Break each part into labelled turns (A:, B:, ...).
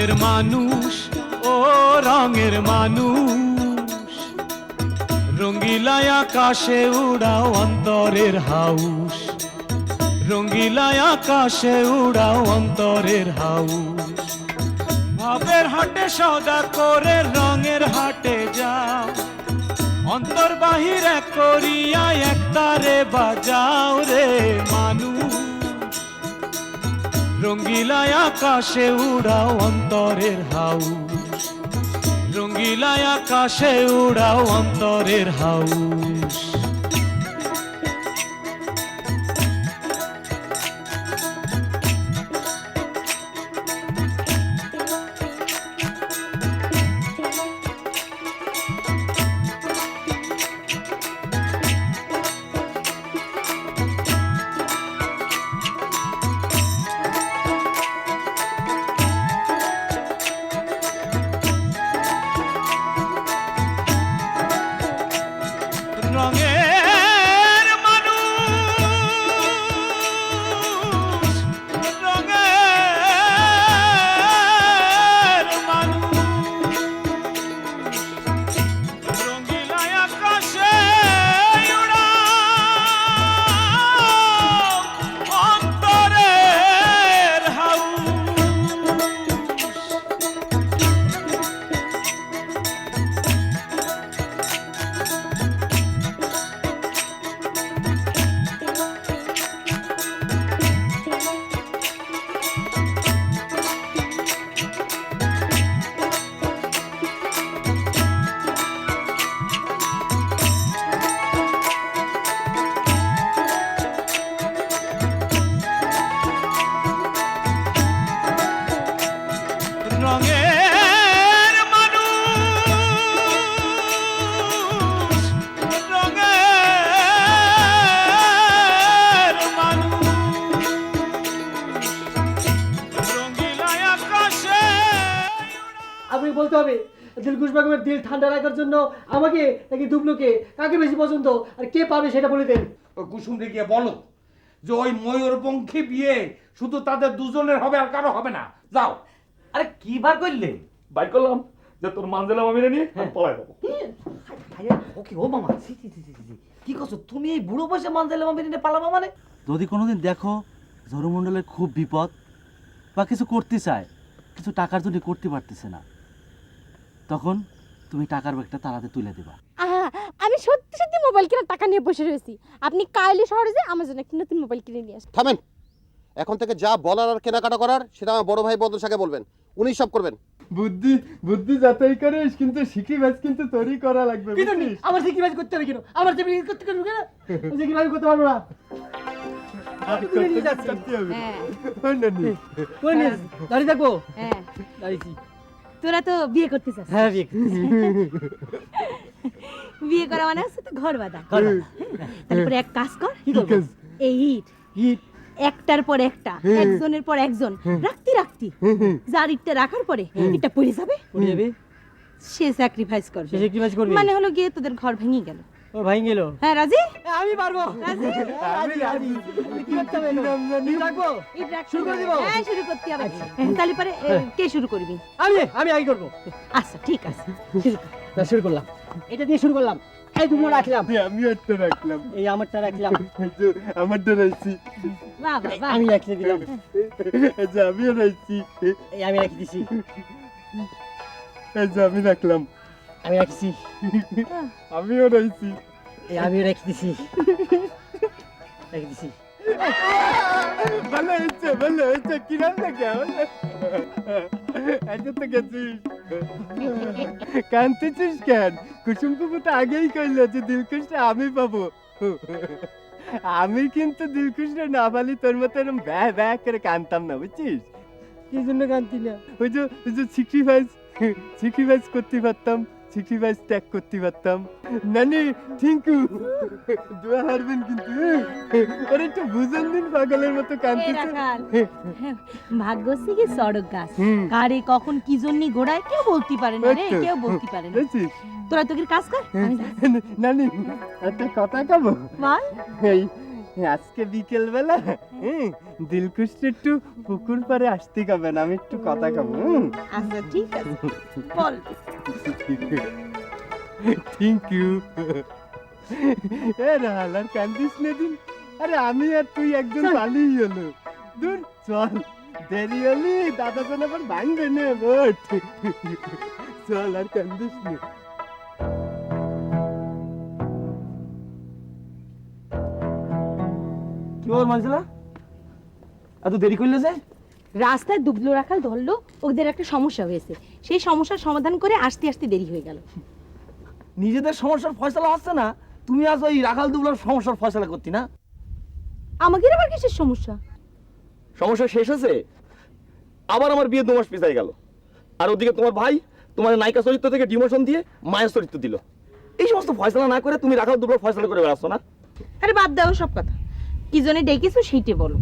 A: রঙের মানুষ, ও রঙের মানুষ, রঙ্গিলায় আকাশে উড়াও অন্তরের হাউস, রঙ্গিলায় আকাশে উড়াও অন্তরের হাউস। ভাবের হাটে সওদা করে রঙের হাটে যাও, অন্তর বাহির এক করিয়া একতারে বাজাও রে মানুষ, রঙ্গিলায় আকাশে উড়াও অন্তরের হাউস, রঙ্গিলায় আকাশে উড়াও অন্তরের হাউস। রঙের মানুষ, রঙের মানুষ, রঙ্গিলায় আকাশে উড়াও অন্তরের হাউস। রঙের মানুষ, রঙের মানুষ, রঙ্গিলায় আকাশে।
B: আপনি বলতে হবে দিলখুশ বেগমের দিল ঠান্ডা রাখার জন্য আমাকে নাকি দুবলোকে কাকে বেশি পছন্দ আর কে পাবে সেটা বলে দেন।
C: ওই কুসুমকে গিয়ে বলো যে ওই ময়ূরপঙ্খী বিয়ে শুধু তাদের দুজনের হবে আর কারো হবে না। যাও।
D: আরে কি বার করলে?
C: বাইর করলাম যে তোর মানজেলা মামিনে নিয়ে পড়াই দেবো।
D: ওকে ও মামা কি করছো তুমি? এই বুড়ো বয়সে মানজালে মামি নিয়ে পালাবা মানে?
E: যদি কোনোদিন দেখো ঝড়মণ্ডলের খুব বিপদ বা কিছু করতে চায়, কিছু টাকার জন্য করতে পারতেছে না, তখন তুমি টাকার ব্যাগটা তাড়াতে তুলে দেবা।
F: আমি সত্যি সত্যি মোবাইল কেনার টাকা নিয়ে বসে রয়েছি। আপনি কাইলে শহরে যে আমার জন্য একটা নতুন মোবাইল কিনে নিয়ে আসুন।
G: থামেন, এখন থেকে যা বলার আর কেনাকাটা করার সেটা আমার বড় ভাই বদল সাকে বলবেন, উনি সব করবেন।
H: বুদ্ধি বুদ্ধি যাতাই করিস, কিন্তু শিখি ব্যাস কিন্তু তোরই করা লাগবে।
B: আমার সিকি বাজ করতে হবে কেন? আমার যে করতে করবে কেন? সিকি বাজ করতে পারবো না। করে নিয়ে যাচ্ছি। করে নিয়ে দাঁড়িয়ে থাকবো।
F: হ্যাঁ
B: দাঁড়িয়েছি।
F: তোরা তো বিয়ে করতে চাস।
B: হ্যাঁ বিয়ে
F: বিয়ে করা মানে হচ্ছে তো ঘর বাঁধা। তারপরে এক কাজ কর, এই ইট
B: হিট
F: একটার পর একটা, একজনের পর একজন রাখতে রাখতে যার ইটটা রাখার পরে এটা পড়ে যাবে,
B: পড়ে যাবে,
F: সে স্যাক্রিফাইস করবে।
B: সে স্যাক্রিফাইস করবে
F: মানে হলো গিয়ে তোদের ঘর ভেঙে গেল।
B: ও ভাই গেল।
F: হ্যাঁ রাজি?
B: আমি পারবো।
F: রাজি?
B: আমি রাজি। কি করতে হবে? ইট রাখবো।
F: ইট রাখ,
B: শুরু করে দিব?
F: হ্যাঁ শুরু করতে হবে। তাহলে পরে কে শুরু করবি?
B: আমি আগে করবো।
F: আচ্ছা ঠিক আছে, শুরু কর।
B: শুরু করলাম, এটা দিয়ে শুরু করলাম। এই দুটো রাখলাম,
H: আমি একটা রাখলাম,
B: এই আমারটা রাখলাম,
H: আমারটা রাখছি,
F: বাহ বাহ বাহ।
B: আমি রাখতে দিলাম,
H: আমিও রাখছি,
B: এই আমি রাখি দিছি,
H: আমি রাখলাম,
B: আমি রাখছি,
H: আমিও রাখছি,
B: এই আমিও রাখি দিছি, রাখি দিছি।
H: ভালো হয়েছে কিরাম লাগে এত তো গেছিস, কাঁদতেছিস কেন? কুসুম বাবু তো আগেই কইলো যে দিলখুশটা আমি পাবো। আমি কিন্তু দিলখুশটা না পালি তোর মতো এরকম ব্যা ব্যা করে কাঁদতাম না, বুঝছিস?
B: কি জন্য কাঁদতি না?
H: ওই যে স্যাক্রিফাইস করতে পারতাম, স্যাক্রিফাইস ত্যাগ করতে পারতাম। নানি থ্যাংকু দোয়া হারবেন কিন্তু, আরে একটু বুঝেন দিন, পাগলের মতো কাঁদতেছে।
F: ভাগ্যশ্রী কি সড়ক গাছ, কারে কখন কি জন্য ঘোড়ায় কেউ বলতে পারে না রে, কেউ বলতে পারে না। তোরা তোকে কাজ কর,
H: নানি একটা কথা কব?
F: বল।
H: আজকে বিকেল বেলা দিলকুশটা একটু পুকুর পাড়ে আসতে কবেন, আমি একটু কথা কব।
F: আচ্ছা ঠিক আছে বল।
H: Thank you. এ রাহাল আর কান্দিস না দিন, আরে আমি আর তুই একজন পালিয়ে হলো। দূর চল, দেরি হলি দাদা তো আবার ভাঙবে না বোট। চল আর কান্দিস না।
D: কি বল মানছিলা, এত দেরি করলে যে?
F: রাস্তায় দুবলো রাখাল ধরলো, ওদের একটা সমস্যা হয়েছে, সেই সমস্যার সমাধান করে আসতে আসতে দেরি হয়ে গেল।
D: নিজেদের সমস্যার ফয়সালা হচ্ছে না, তুমি আজ ওই রাখাল দুবলার সমস্যার ফয়সালা করতি না?
F: আমাদের আবার কিসের সমস্যা?
I: সমস্যা শেষ হয়েছে, আবার আমার বিয়ে 2 মাস পিছাই গেল। আর ওদিকে তোমার ভাই তোমার নায়িকা চরিত্র থেকে ডিমোশন দিয়ে মায়ের চরিত্র দিল। এই সমস্ত ফয়সালা না করে তুমি রাখাল দুবলার ফয়সালা করে বেড়াচ্ছ না?
F: আরে বাদ দাও সব কথা, কি জন্য ডেকেছো সেইটে বলো।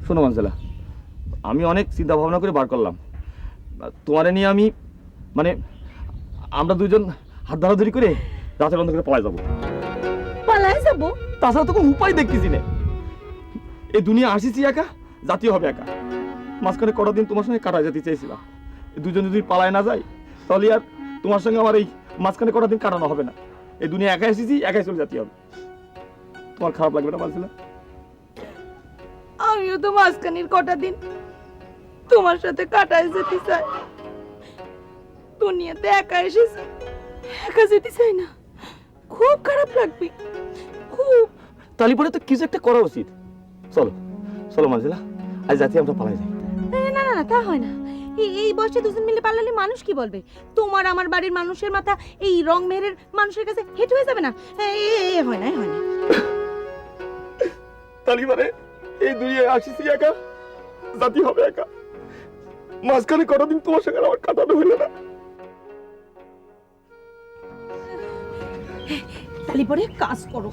I: শোনো মানজেলা, আমি অনেক চিন্তা ভাবনা করে বার করলাম, তোমারে নিয়ে আমি মানে আমরা দুজন হাত ধরাধরি করে রাতের অন্ধকারে পালাই যাবো।
F: পালায় যাবো?
I: তাছাড়া তো কোনো উপায় দেখতেছি না। এই দুনিয়া আসিছি একা, জাতীয় হবে একা। মাঝখানে কটা দিন তোমার সঙ্গে কাটায় যেতে চাইছিলাম, দুজন যদি পালায় না যায় তাহলে আর তোমার সঙ্গে আমার এই মাঝখানে কটা দিন কাটানো হবে না। এই দুনিয়া একাই এসেছি, একাই চলে যেতে হবে। তোমার খারাপ লাগবে না মানছিলা?
F: আমিও তো মাঝখানের কটা দিন তোমার সাথে কাটায় যেতে চাই। দুনিয়াতে একা এসেছি, একা যেতে চাই না, খুব খারাপ লাগবে খুব।
I: তালি পরে তো কিছু একটা করা উচিত। চলো চলো মানছিলা, আজ জাতি আমরা পালাই যাই।
F: না না না, তা হয় না। এই বয়সে দুজন মিলে পালালে মানুষ কি বলবে? তোমার আমার বাড়ির মানুষের মাথা এই রং মেহেরের মানুষের কাছে হেঁট হয়ে যাবে না? হয় না, হয় না।
I: তালি মানে এই দুনিয়ায় আসিছি একা, জাতি হবে একা। মাঝখানে কটা দিন তোমার সঙ্গে আমার কাটানো হইল না।
F: তালি পরে কাজ করো।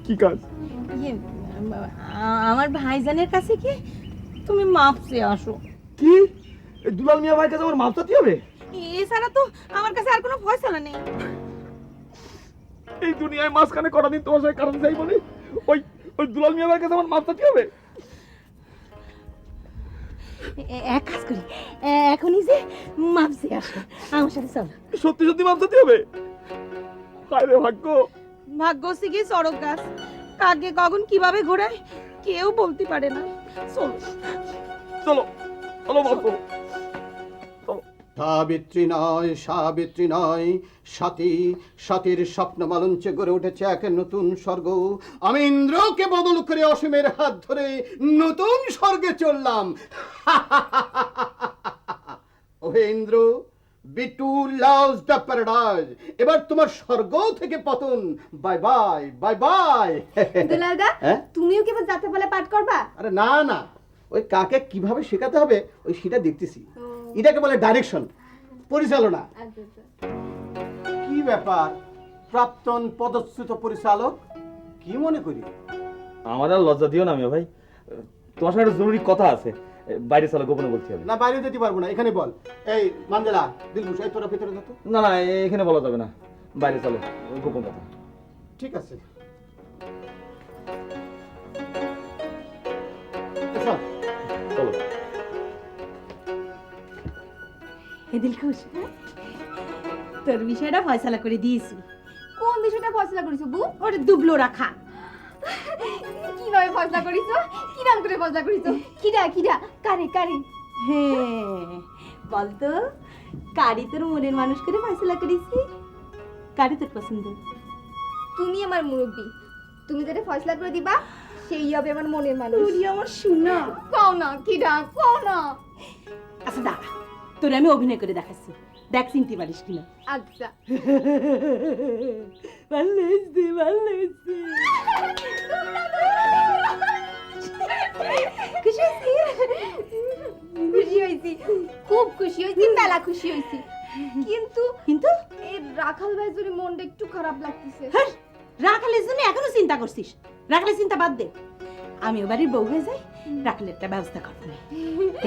I: কি কাজ?
F: আমার ভাইজানের কাছে কি তুমি মাপ চেয়ে আসো।
I: কি এই দুলাল মিয়া ভাইয়ের কাছে আমার মাপ চাইতে হবে?
F: এছাড়া তো আমার কাছে আর কোনো ফয়সালা নেই।
I: এই দুনিয়ায় মাঝখানে কটা দিন তোমার সঙ্গে কাটাতে চাই বলে ওই ওই দুলাল মিয়া ভাইয়ের কাছে আমার মাপ চাইতে হবে?
F: এক কাজ করি, এখনই যে মাপ চেয়ে আসো, আমার সাথে চলো।
I: সত্যি সত্যি মাপ চাইতে হবে? হায় রে ভাগ্য।
F: ভাগ্য কি সড়ক গাছ, কাকে কখন কিভাবে ঘোরায় কেউ বলতে পারে না। চলো
I: চলো চলো মাপ করো।
G: সাবিত্রী নয়, সাবিত্রী নয়, সাথী, সাথীর স্বপ্ন মালঞ্চে গড়ে উঠেছে এক নতুন স্বর্গ। আমি ইন্দ্রকে বদল করে অসীমের হাত ধরে নতুন স্বর্গে চললাম। ওহে Indra, Bitu loves the paradise. এবার তোমার স্বর্গ থেকে পতন। Bye bye, bye bye.
J: দুলালদা,
G: হ্যাঁ?
J: তুমিও কি এবার যাত্রাপালা পাঠ করবা?
G: আরে না না, ওই কাকে কিভাবে শেখাতে হবে ওই সেটা দেখতেছি। এটাকে বলে ডাইরেকশন, পরিচালনা। কি ব্যাপার প্রাক্তন পদচ্যুত পরিচালক, কি মনে করি?
I: আমার আর লজ্জা দিও না মিয়া ভাই, তোমার সঙ্গে একটা জরুরি কথা আছে, বাইরে চলো, গোপনে বলতে হবে।
G: না বাইরে যেতে পারবো না, এখানে বল। এই মানজেলা, দিলখুশ, এই তোরা ভিতরে যত।
I: না না এখানে বলা যাবে না, বাইরে চলো, গোপন কথা।
G: ঠিক আছে চল।
I: চলো।
F: দিলখুশ, তোর বিষয়টা ফয়সালা করে দিয়েছি।
J: কোন বিষয়টা ফয়সলা করিছো বউ?
F: ওটা দুবলো রাখা।
J: কিভাবে ফয়সলা করিছো? কি নাম করে ফয়সলা করিছো? কিডা কিডা কারে কারে?
F: হ্যাঁ বলতো, কারি তোর মনের মানুষ করে ফয়সালা করেছি। কারি তোর পছন্দ।
J: তুমি আমার মুরব্বি, তুমি যেটা ফয়সলা করে দিবা সেই হবে আমার মনের মানুষ।
F: তুই আমার শোনা।
J: কও না কিডা, কও না।
F: আচ্ছা দাঁড়া, তোর আমি অভিনয় করে দেখাচ্ছি, দেখ চিনতে পারিস কিনা।
J: আচ্ছা
F: ভালো হয়েছে, ভালো হয়েছে।
J: খুশি হয়েছি, খুশি হয়েছি, খুব খুশি হয়েছি, মেলা খুশি হয়েছি। কিন্তু
F: কিন্তু
J: এই রাখাল ভাই জন্য মনটা একটু খারাপ লাগতেছে।
F: হ্যাঁ, রাখালের জন্য এখনো চিন্তা করছিস? রাখালের চিন্তা বাদ দে, আমি ও বাড়ির বউ হয়ে যাই, রাখালের একটা ব্যবস্থা করতে হবে।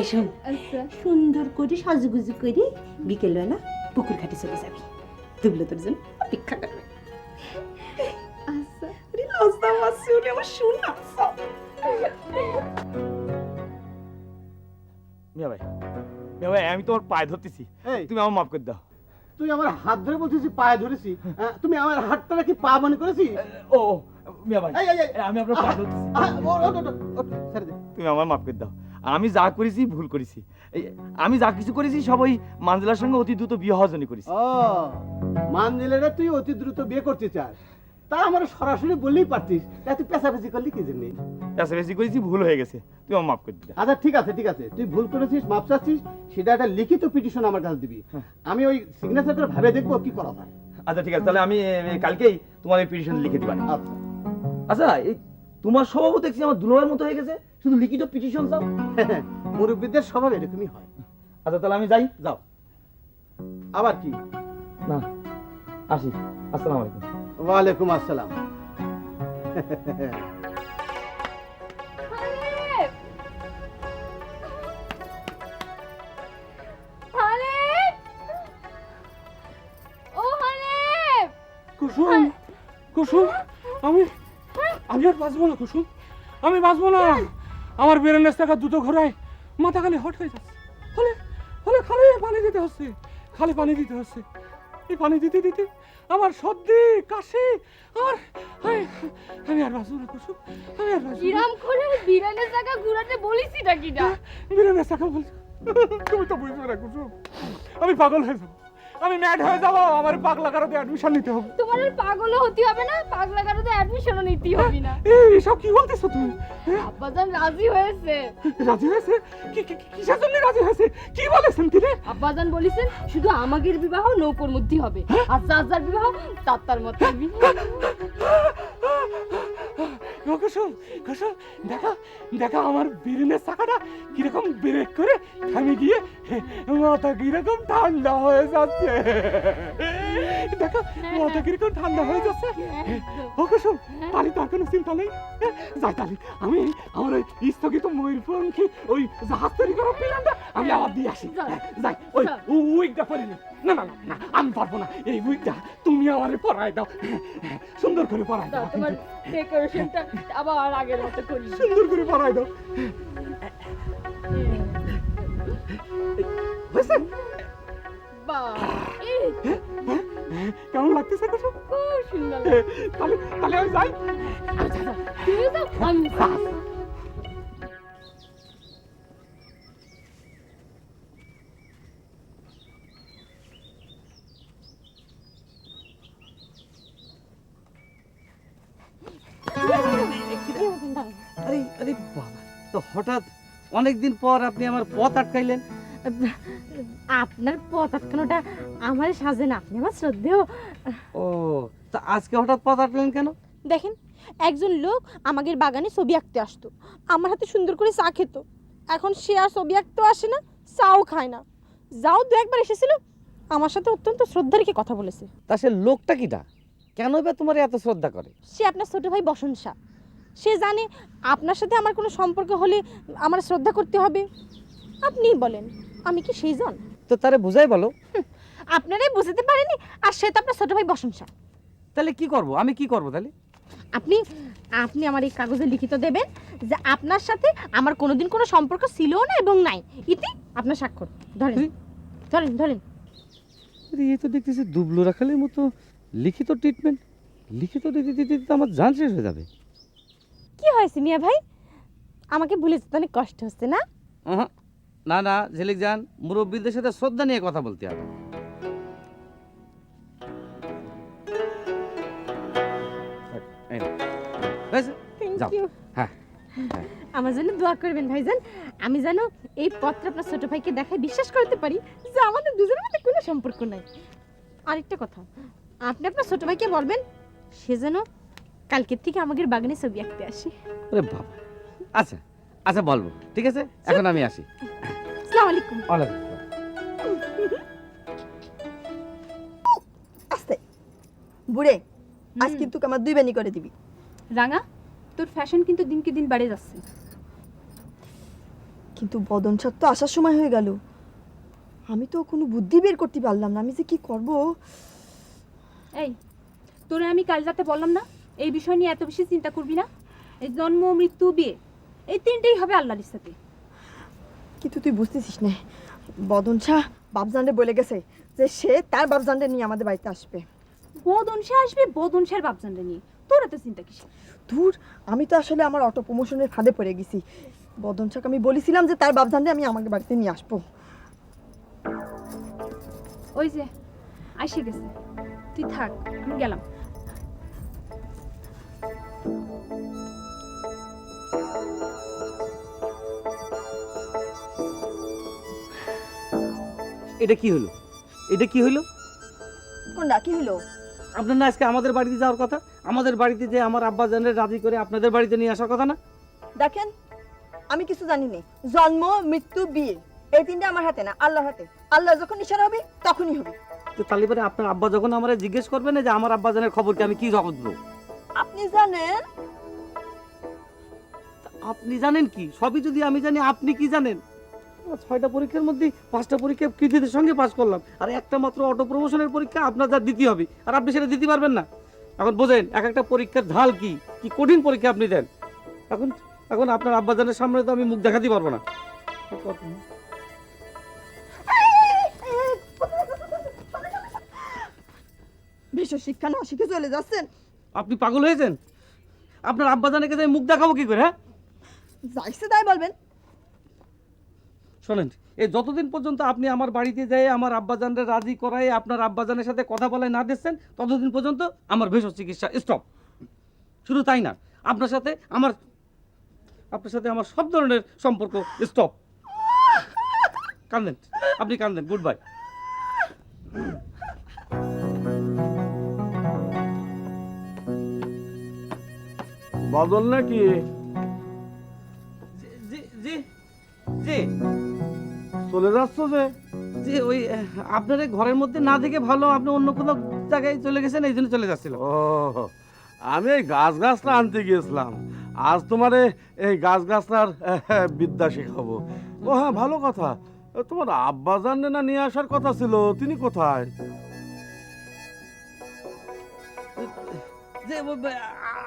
F: এই শোন,
J: আচ্ছা
F: সুন্দর করে সাজুগুজু করে বিকেলবেলা পুকুর ঘাটে চলে যাবি, দুবলো তোর জন্য অপেক্ষা করবে।
J: আচ্ছা
F: আরে লজ্জা মাসুল, আমার শোনা।
I: আমি তোমার পায়ে ধরতেছি,
G: এই
I: তুমি আমার মাফ করে দাও।
G: তুই আমার হাত ধরে বলছিস পায়ে ধরেছি, তুমি আমার হাতটা কি পা মনে করেছিস?
I: ও মিয়া ভাই,
G: এই, এই, এই,
I: আমি আপনার পায়ে ধরতেছি,
G: ছেড়ে দে।
I: তুমি আমার মাফ করে দাও। আমি যা করেছি ভুল করেছি, আমি যা কিছু করেছি সবাই মানজিলার সঙ্গে অতি দ্রুত বিয়ে হওয়ার জন্য করেছি।
G: ও মানজিলেরা তুই অতি দ্রুত বিয়ে করতে চাস, তা আমার সরাসরি বললেই পারতিস, তা তুই পেঁচাপেচি করলি কি জন্য?
I: বেশি করেছি, ভুল হয়ে গেছে, তুমি আমার মাফ করে দিলে।
G: আচ্ছা ঠিক আছে ঠিক আছে, তুই ভুল করেছিস, মাপ চাচ্ছিস, সেটা একটা লিখিত পিটিশন আমার কাছে দিবি, আমি ওই সিগনেচার করে ভাবে দেখবো কি করা যায়।
I: আচ্ছা ঠিক আছে, তাহলে আমি কালকেই তোমার এই পিটিশন লিখে দিবা।
G: আচ্ছা
I: আচ্ছা, এই তোমার স্বভাব দেখছি আমার দুলাভাইয়ের মতো হয়ে গেছে, শুধু লিখিত পিটিশন চাও।
G: মুরব্বীদের স্বভাব এরকমই হয়।
I: আচ্ছা তাহলে আমি যাই।
G: যাও। আবার কি?
I: না, আসি। আসসালামু আলাইকুম।
G: ওয়ালাইকুম আসসালাম।
A: কুসুম, কুসুম, আমি আর বাঁচবো না কুসুম, আমি বাঁচবো না। আমার বেরেনের টাকা দুটো ঘোরায় মাথা খালি হট হয়ে যাচ্ছে, ফলে ফলে খালি পানি দিতে হচ্ছে, খালি পানি দিতে হচ্ছে। এই পানি দিতে দিতে আমার সর্দি কাশি, আমি আর বাঁচবো না কুসুম, আমি আর বাঁচবো না।
J: কিরাম করে বিরানের জায়গা ঘুরাতে বলিছি নাকি না?
A: বেরেনের টাকা বলছো, তুমি তো বুঝবে না কুসুম, আমি পাগল হয়ে যাবো, আমি ম্যাড হয়ে যাবো, আমার পাগলা কারোতে অ্যাডমিশন নিতে হবে।
J: তোমার আর পাগলও হতে হবে না, পাগলা কারোতে অ্যাডমিশনও নিতে হবে না।
A: এইসব কি বলতেছো তুমি?
J: আব্বাজান রাজি হয়েছে।
A: রাজি হয়েছে? কিসের জন্য রাজি হয়েছে? কি বলেছেন তিনি?
J: আব্বাজান বলেছেন শুধু আমাদের বিবাহ নৌকোর মধ্যে হবে, আর যার বিবাহ তার মধ্যে হবে।
A: কুসুম, কুসুম, দেখা দেখা আমার বেরেনের চাকাটা কিরকম ব্রেক করে থামে গিয়ে মাথা কিরকম ঠান্ডা হয়ে যাচ্ছে। দেখো মাথা কিরকম ঠান্ডা হয়ে যাচ্ছে। ও কুসুম, তাহলে তার কোনো চিন্তা নেই। যাই তাহলে আমি আমার ওই স্থগিত ময়ূরপঙ্খী ওই জাহাজ তৈরি করার প্ল্যানটা আমি আবার দিয়ে আসি। যাই ওই উইকটা পরে নি। না না না, আমি পারবো না, এই উইকটা তুমি আমারে পরাই দাও, সুন্দর করে পরাই দাও।
J: তোমার ডেকোরেশনটা আবার আগের মতো করি,
A: সুন্দর করে পরাই দাও। বুঝছেন? কেমন লাগতেছে কুসুম?
J: খুব সুন্দর।
A: তাহলে তাহলে আমি যাই।
J: তুমি তো আমি
D: আরে আরে বাবা, তো হঠাৎ অনেকদিন পর আপনি আমার পথ আটকাইলেন।
F: আপনার পথ আটকানোটা আমার সাজে না, আপনি আমার শ্রদ্ধেয়।
D: ও, তা আজকে হঠাৎ পথ আটকালেন কেন?
F: দেখেন, একজন লোক আমাদের বাগানে ছবি আঁকতে আসতো, আমার হাতে সুন্দর করে চা খেত। এখন সে আর ছবি আঁকতেও আসে না, চাও খায় না। যাও দু একবার এসেছিল, আমার সাথে অত্যন্ত শ্রদ্ধা রেখে কথা বলেছে।
D: তা সে লোকটা কিটা? কেন বা তোমার এত শ্রদ্ধা করে?
F: সে আপনার ছোট ভাই বসন শাহ। সে জানে আপনার সাথে আমার কোনো সম্পর্ক হলে আমার শ্রদ্ধা করতে হবে। আপনিই বলেন, আমি কি সেই জন?
D: তো তারে বুঝাই বলো।
F: আপনারাই বুঝতে পারেনি, আর সে তো আপনার ছোট ভাই বসন শাহ।
D: তাহলে কি করব? আমি কি করব তাহলে?
F: আপনি আপনি আমার এই কাগজে লিখিত দেবেন যে আপনার সাথে আমার কোনোদিন কোনো সম্পর্ক ছিল না এবং নাই, ইতি আপনার স্বাক্ষর। ধরেন ধরেন ধরেন।
D: এই তো দেখতেছি দুবলো রাখালের মতো লিখিত ট্রিটমেন্ট। লিখিত দিতে দিতে তো আমার জান শেষ হয়ে যাবে।
F: কি হয়েছে মিয়া ভাই? আমাকে ভুলে যেতে অনেক কষ্ট হচ্ছে না?
D: না না ঝিলিক জান, মুরব্বীদের সাথে শ্রদ্ধা নিয়ে কথা বলতে হবে।
F: Thank you. আমার জন্য দোয়া করবেন ভাইজান, আমি যেন এই পত্র আপনার ছোট ভাইকে দেখায় বিশ্বাস করতে পারি যে আমাদের দুজনের মধ্যে কোনো সম্পর্ক নাই। আরেকটা কথা, আপনি আপনার ছোট ভাইকে বলবেন সে যেন কালকের থেকে আমাদের বাগানে ছবি আঁকতে আসে।
D: ওরে বাবা, আচ্ছা আচ্ছা বলবো, ঠিক আছে, এখন আমি আসি।
F: আসসালামু আলাইকুম।
D: ওয়ালাইকুম।
K: আস্তে বুড়ে, আজ কিন্তু আমার দুই বেনি করে দিবি।
J: রাঙা, তোর ফ্যাশন কিন্তু দিনকে দিন বেড়ে যাচ্ছে।
K: কিন্তু বদন সার তো আসার সময় হয়ে গেল, আমি তো কোনো বুদ্ধি বের করতে পারলাম না, আমি যে কি করব।
J: এই, তোরে আমি কাল রাতে বললাম না এই বিষয় নিয়ে এত বেশি চিন্তা করবি না। এই জন্ম, মৃত্যু, বিয়ে, এই তিনটেই হবে আল্লাহর ইচ্ছাতে।
K: কিন্তু তুই বুঝতেছিস না, বদন শাহ বাবজানরে বলে গেছে যে সে তার বাবজানরে নিয়ে আমাদের বাড়িতে আসবে।
J: বদন সে আসবে, বদন সের বাপজানটা নিয়ে, তোর এত চিন্তা কিস?
K: দূর, আমি তো আসলে আমার অটো প্রমোশনের ফাঁদে পড়ে গেছি। বদন শাহকে আমি বলেছিলাম যে তার বাবজানরে আমি আমাদের বাড়িতে নিয়ে আসবো।
J: ওই যে আইসে গেছে, তুই থাক, আমি গেলাম।
D: এটা কি হলো? এটা কি হলো?
K: কোনটা কি হলো?
D: আপনার না আজকে আমাদের বাড়িতে যাওয়ার কথা? আমাদের বাড়িতে যে আমার আব্বা জানের রাজি করে আপনাদের বাড়িতে নিয়ে আসার কথা না?
K: দেখেন, আমি কিছু জানি না। জন্ম, মৃত্যু, বিয়ে, এই তিনটা আমার হাতে না, আল্লাহর হাতে। আল্লাহ যখন ইশারা হবে তখনই হবে।
D: তো তাহলে পরে আপনার আব্বা যখন আমার জিজ্ঞেস করবেন যে আমার আব্বা জানের খবর কি, আমি কি জবাব দেবো?
K: আপনি জানেন?
D: আপনি জানেন কি? সবই যদি আমি জানি, আপনি কি জানেন? 6টা পরীক্ষার মধ্যে 5টা পরীক্ষা কৃতিত্বের সঙ্গে পাস করলাম, আর একটা মাত্র অটো প্রমোশনের পরীক্ষা আপনার যা দিতে হবে, আর আপনি সেটা দিতে পারবেন না। এখন বোঝেন এক একটা পরীক্ষার ঢাল কি কি কঠিন পরীক্ষা আপনি দেন। এখন এখন আপনার আব্বাজানের সামনে তো আমি মুখ দেখাতে পারবো না।
K: বিশ্ব শিক্ষা না শিখে চলে যাচ্ছেন।
D: আপনি পাগল হয়েছেন? আপনার আব্বাজানকে যাই মুখ দেখাবো কি করে? হ্যাঁ,
K: যাইছে তাই বলবেন।
D: শোনেন, এই যতদিন পর্যন্ত আপনি আমার বাড়িতে যাই আমার আব্বাজানরে রাজি করাই আপনার আব্বাজানের সাথে কথা বলায় না দিচ্ছেন, ততদিন পর্যন্ত আমার ভেষজ চিকিৎসা স্টপ। শুধু তাই না, আপনার সাথে আমার সব ধরনের সম্পর্ক স্টপ। কান্দেন, আপনি কান্দেন, গুড বাই।
H: বদল নাকি?
D: জি জি জি
H: চলে যাচ্ছ যে?
D: জি, ওই আপনার এই ঘরের মধ্যে না দেখে ভালো আপনি অন্য কোনো জায়গায় চলে গেছেন, এই জন্য চলে যাচ্ছিল।
H: ও, আমি এই গাছটা আনতে গিয়েছিলাম। আজ তোমারে এই গাছটার বিদ্যা শেখাবো। ও হ্যাঁ, ভালো কথা। তোমার আব্বাজান না নিয়ে আসার কথা ছিল, তিনি কোথায়?
D: যে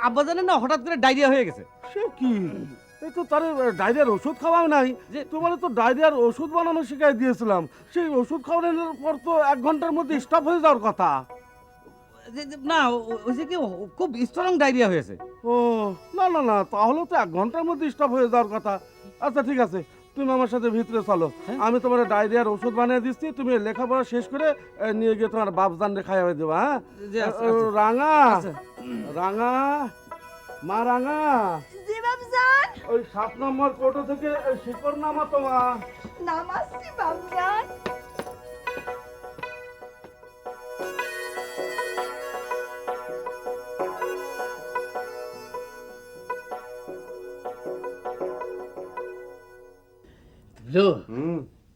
D: আব্বাজানের না হঠাৎ করে ডায়রিয়া হয়ে গেছে।
H: সে কি? এই তো তার ডায়রিয়ার ওষুধ খাওয়াও নাই। যে তোমার তো ডায়রিয়ার ওষুধ বানানো শিখাই দিয়েছিলাম, সেই ওষুধ খাওয়ানোর পর তো 1 ঘন্টার মধ্যে স্টপ হয়ে যাওয়ার কথা।
D: না, ওই যে কি খুব স্ট্রং ডায়রিয়া হয়েছে।
H: ও না না না, তাহলে তো 1 ঘন্টার মধ্যে স্টপ হয়ে যাওয়ার কথা। আচ্ছা ঠিক আছে, তুমি আমার সাথে ভিতরে চলো, আমি তোমার ডায়রিয়ার ওষুধ বানিয়ে দিচ্ছি। তুমি লেখাপড়া শেষ করে নিয়ে গিয়ে তোমার বাপজানরে খাইয়ে দেবো। হ্যাঁ, রাঙা রাঙা মা, রাঙা
K: জি বাবজান।
H: ওই 7 নম্বর কোটো থেকে শিকড় নামা তোমার।
K: নামাজছি বাবজান।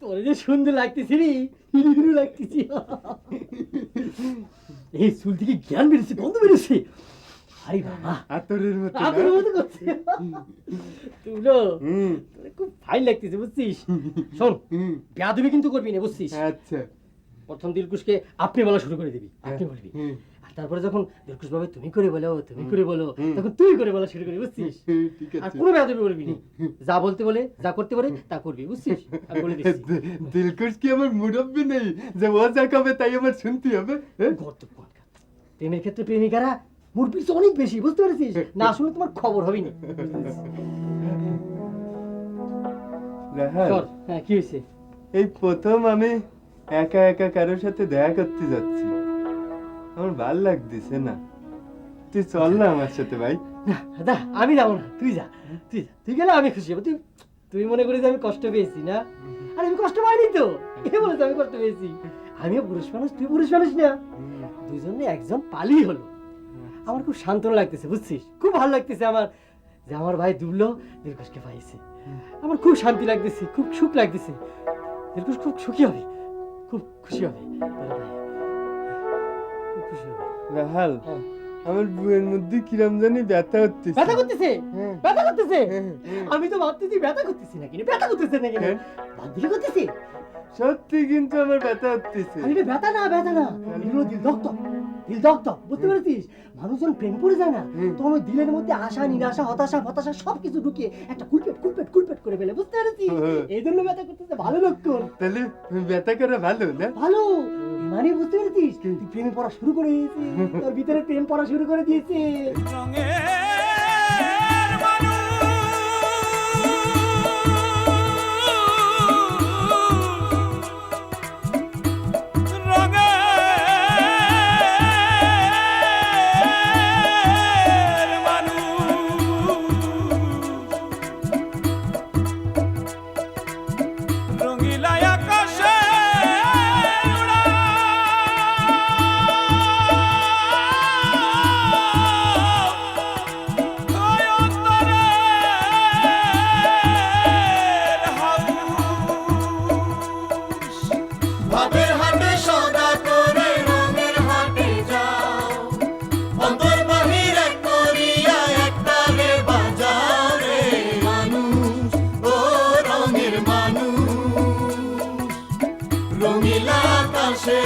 B: তোর যে সুন্দর লাগতেছি রে, হিরো লাগতেছি। এই চুল থেকে জ্ঞান বেরোচ্ছে, গন্ধ বেরোচ্ছে। আরে বাবা,
H: আতরের মতো
B: করছে। তুলো তোর খুব ফাইন লাগতেছে, বুঝছিস? শোন, বেয়াদবি কিন্তু করবি না, বুঝছিস?
H: আচ্ছা।
B: প্রথম দিলকুশকে আপনি বলা শুরু করে দিবি, আপনি বলবি। আর তারপরে যখন দিলকুশ বাবা তুমি করে বলো, তখন তুই করে বলা শুরু করবি, বুঝছিস? আর কোনো বেয়াদবি করবি না, যা বলতে বলে, যা করতে বলে তা করবি, বুঝছিস? আমি বলে দিচ্ছি।
H: দিলকুশ কি আমার মুরব্বি নেই যে ও যা কবে তাই আমার শুনতে হবে?
B: প্রেমের ক্ষেত্রে প্রেমিকারা মুরব্বির চেয়ে অনেক বেশি, বুঝতে পেরেছিস? না শুনে তোমার খবর হবে না। হ্যাঁ, কি হয়েছে?
H: এই প্রথম আমি একা একা কারোর সাথে দেখা করতে যাচ্ছি, আমার ভাল লাগতেছে না। তুই চল না আমার সাথে ভাই।
B: না, আমি যাবো না, তুই যা, তুই গেলে আমি খুশি হবো। তুই মনে করিস আমি কষ্ট পেয়েছি না? আর আমি কষ্ট পাইনি তো, কে বলেছে আমি কষ্ট পেয়েছি? আমিও পুরুষ মানুষ, তুই পুরুষ মানুষ না, দুজনে একজন পালি হলো। আমার খুব শান্তনা লাগতেছে, বুঝছিস? খুব ভালো লাগতেছে আমার যে আমার ভাই দুবলো দিলকুশকে পাইছে। আমার খুব শান্তি লাগতেছে, খুব সুখ লাগতেছে। দিলকুশ খুব সুখী হবে, খুব খুশি হবে, খুব খুশি হবে।
H: রাহাল, আমার বুয়ের মধ্যে কিরম জানি ব্যথা হচ্ছে।
B: ব্যথা করতেছে? ব্যথা করতেছে? আমি তো ভাবতেছি ব্যথা করতেছি না, কিন্তু ব্যথা করতেছে না কেন? বাদ দিলে করতেছে?
H: সত্যি কিন্তু আমার ব্যথা হচ্ছে।
B: ব্যথা না, এগুলো রক্ত। দিল দক দক, বুঝতে পেরেছিস? মানুষ যখন প্রেম করে যায় না, তখন ওই দিলের মধ্যে আশা, নিরাশা, হতাশা, হতাশা সবকিছু ঢুকিয়ে একটা কুলপেট করে ফেলে, বুঝতে পেরেছিস? এই জন্য ব্যথা করতেছে, ভালো লক্ষণ।
H: তাহলে ব্যথা করে ভালো না?
B: ভালো মানে, বুঝতে পেরেছিস? তুই প্রেমে পড়া শুরু করে দিয়েছিস, তোর ভিতরে প্রেম পড়া শুরু করে দিয়েছে।
L: ভাবের হাটে সদা করে রঙের হাটে যাও, অন্তর বাহির এক করিয়া একতালে বাজাও রে মানুষ, ও রঙের মানুষ, রঙিলা আকাশে